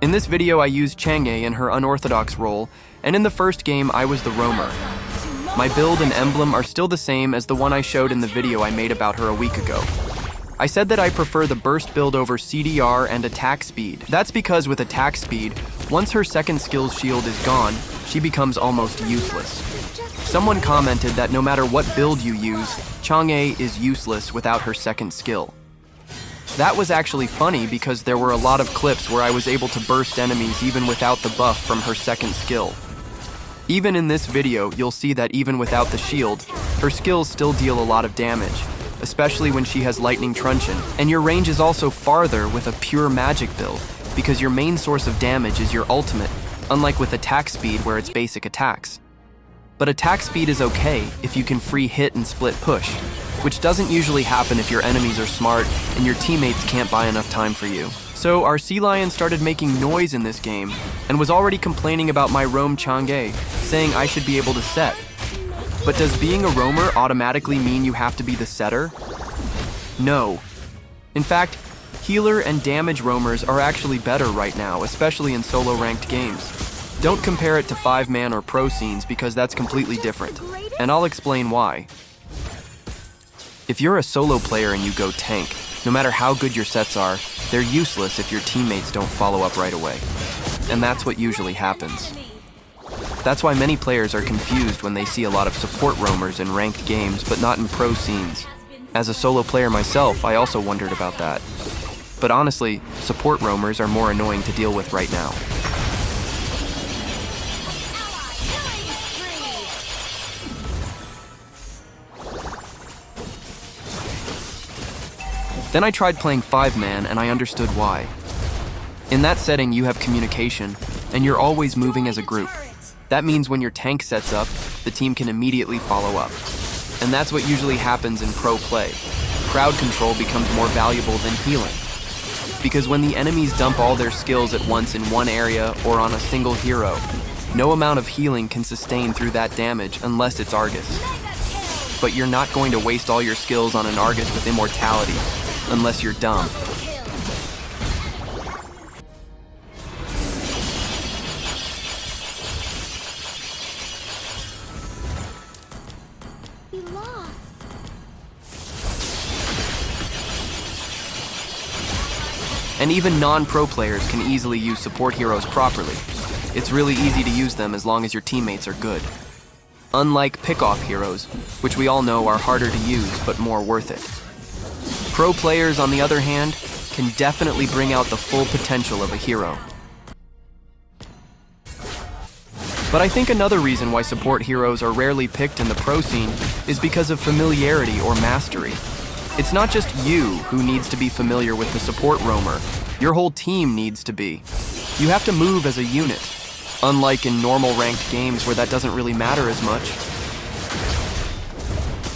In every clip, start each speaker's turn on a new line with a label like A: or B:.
A: In this video, I used Chang'e in her unorthodox role, and in the first game, I was the roamer. My build and emblem are still the same as the one I showed in the video I made about her a week ago. I said that I prefer the burst build over CDR and attack speed. That's because with attack speed, once her second skill's shield is gone, she becomes almost useless. Someone commented that no matter what build you use, Chang'e is useless without her second skill. That was actually funny because there were a lot of clips where I was able to burst enemies even without the buff from her second skill. Even in this video, you'll see that even without the shield, her skills still deal a lot of damage, especially when she has Lightning Truncheon, and your range is also farther with a pure magic build, because your main source of damage is your ultimate, unlike with attack speed where it's basic attacks. But attack speed is okay if you can free hit and split push, which doesn't usually happen if your enemies are smart and your teammates can't buy enough time for you. So our sea lion started making noise in this game and was already complaining about my roam Chang'e, saying I should be able to set. But does being a roamer automatically mean you have to be the setter? No. In fact, healer and damage roamers are actually better right now, especially in solo ranked games. Don't compare it to 5-man or pro scenes because that's completely different, and I'll explain why. If you're a solo player and you go tank, no matter how good your sets are, they're useless if your teammates don't follow up right away. And that's what usually happens. That's why many players are confused when they see a lot of support roamers in ranked games, but not in pro scenes. As a solo player myself, I also wondered about that. But honestly, support roamers are more annoying to deal with right now. Then I tried playing 5-man and I understood why. In that setting, you have communication, and you're always moving as a group. That means when your tank sets up, the team can immediately follow up. And that's what usually happens in pro play. Crowd control becomes more valuable than healing. Because when the enemies dump all their skills at once in one area or on a single hero, no amount of healing can sustain through that damage unless it's Argus. But you're not going to waste all your skills on an Argus with immortality, unless you're dumb. And even non-pro players can easily use support heroes properly. It's really easy to use them as long as your teammates are good. Unlike pick-off heroes, which we all know are harder to use but more worth it. Pro players, on the other hand, can definitely bring out the full potential of a hero. But I think another reason why support heroes are rarely picked in the pro scene is because of familiarity or mastery. It's not just you who needs to be familiar with the support roamer, your whole team needs to be. You have to move as a unit, unlike in normal ranked games where that doesn't really matter as much.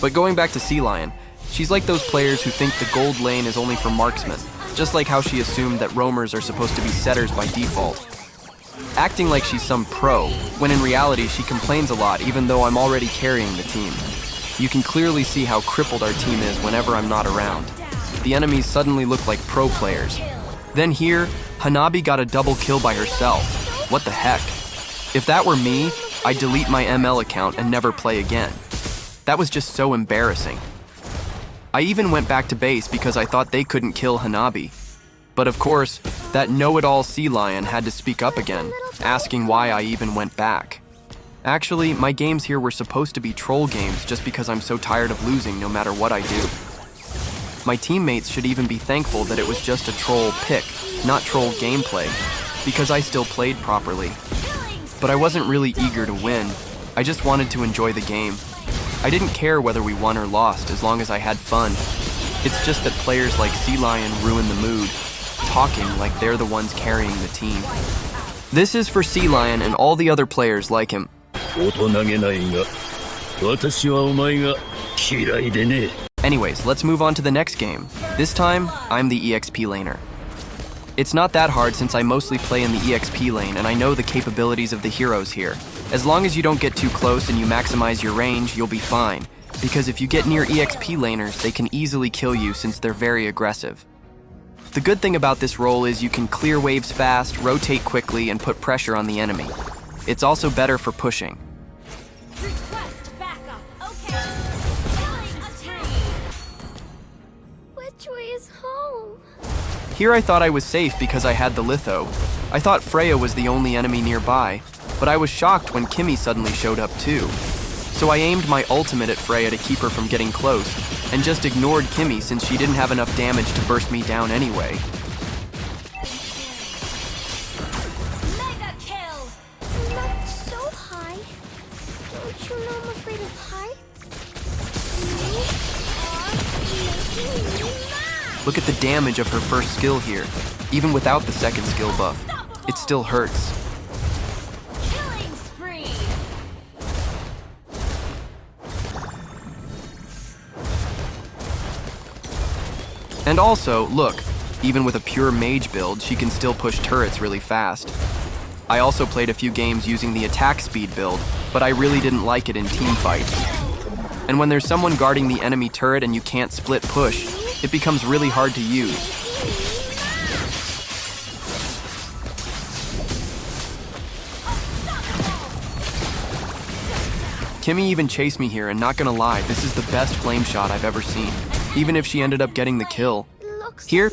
A: But going back to Sea Lion, she's like those players who think the gold lane is only for marksmen, just like how she assumed that roamers are supposed to be setters by default. Acting like she's some pro, when in reality she complains a lot even though I'm already carrying the team. You can clearly see how crippled our team is whenever I'm not around. The enemies suddenly look like pro players. Then here, Hanabi got a double kill by herself. What the heck? If that were me, I'd delete my ML account and never play again. That was just so embarrassing. I even went back to base because I thought they couldn't kill Hanabi. But of course, that know-it-all Sea Lion had to speak up again, asking why I even went back. Actually, my games here were supposed to be troll games just because I'm so tired of losing no matter what I do. My teammates should even be thankful that it was just a troll pick, not troll gameplay, because I still played properly. But I wasn't really eager to win, I just wanted to enjoy the game. I didn't care whether we won or lost as long as I had fun. It's just that players like Sea Lion ruin the mood, talking like they're the ones carrying the team. This is for Sea Lion and all the other players like him. Anyways, let's move on to the next game. This time, I'm the EXP laner. It's not that hard since I mostly play in the EXP lane and I know the capabilities of the heroes here. As long as you don't get too close and you maximize your range, you'll be fine. Because if you get near EXP laners, they can easily kill you since they're very aggressive. The good thing about this role is you can clear waves fast, rotate quickly, and put pressure on the enemy. It's also better for pushing.
B: Request backup. Okay. Killing attack. Which way is home?
A: Here I thought I was safe because I had the litho. I thought Freya was the only enemy nearby, but I was shocked when Kimmy suddenly showed up too. So I aimed my ultimate at Freya to keep her from getting close, and just ignored Kimmy since she didn't have enough damage to burst me down anyway.
B: Mega kill. Not so high. Don't you know I'm afraid of heights? You are making me mad.
A: Look at the damage of her first skill here. Even without the second skill buff, it still hurts.
B: Killing spree.
A: And also, look, even with a pure mage build, she can still push turrets really fast. I also played a few games using the attack speed build, but I really didn't like it in team fights. And when there's someone guarding the enemy turret and you can't split push, it becomes really hard to use. Kimmy even chased me here, and not gonna lie, this is the best flame shot I've ever seen, even if she ended up getting the kill. Here,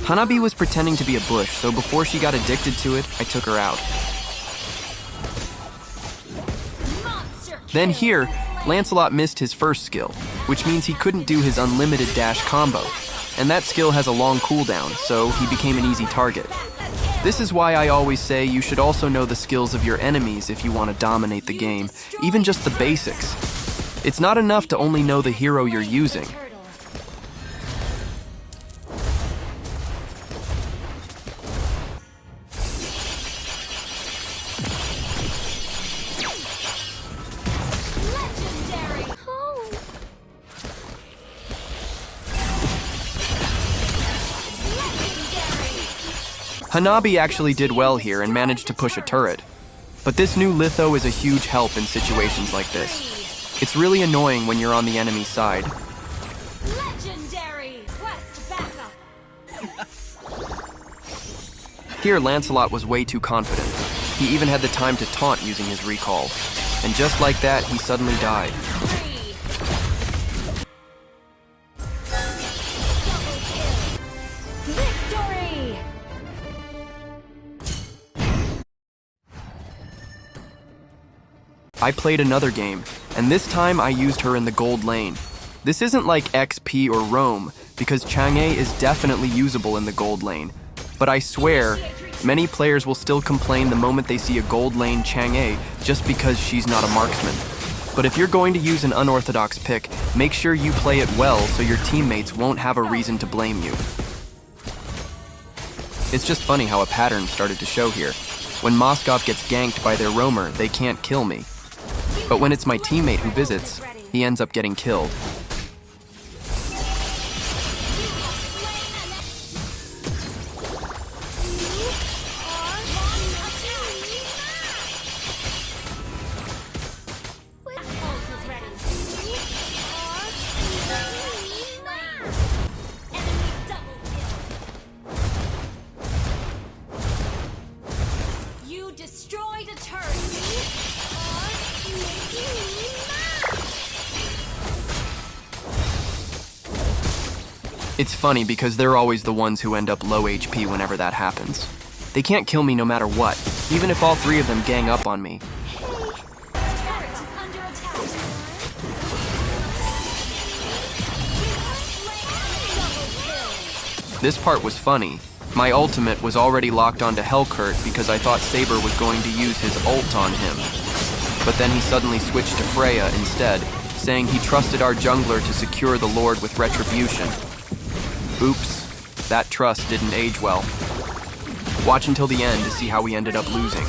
A: Hanabi was pretending to be a bush, so before she got addicted to it, I took her out. Then here, Lancelot missed his first skill, which means he couldn't do his unlimited dash combo, and that skill has a long cooldown, so he became an easy target. This is why I always say you should also know the skills of your enemies if you want to dominate the game, even just the basics. It's not enough to only know the hero you're using. Hanabi actually did well here and managed to push a turret. But this new litho is a huge help in situations like this. It's really annoying when you're on the enemy side.
B: Legendary. Quest backup.
A: Here, Lancelot was way too confident. He even had the time to taunt using his recall. And just like that, he suddenly died.
B: Victory.
A: I played another game, and this time I used her in the gold lane. This isn't like XP or roam, because Chang'e is definitely usable in the gold lane. But I swear, many players will still complain the moment they see a gold lane Chang'e just because she's not a marksman. But if you're going to use an unorthodox pick, make sure you play it well so your teammates won't have a reason to blame you. It's just funny how a pattern started to show here. When Moskov gets ganked by their roamer, they can't kill me. But when it's my teammate who visits, he ends up getting killed.
B: You destroyed a turret.
A: It's funny because they're always the ones who end up low HP whenever that happens. They can't kill me no matter what, even if all three of them gang up on me. This part was funny. My ultimate was already locked onto Hellkurt because I thought Saber was going to use his ult on him. But then he suddenly switched to Freya instead, saying he trusted our jungler to secure the Lord with retribution. Oops, that trust didn't age well. Watch until the end to see how we ended up losing.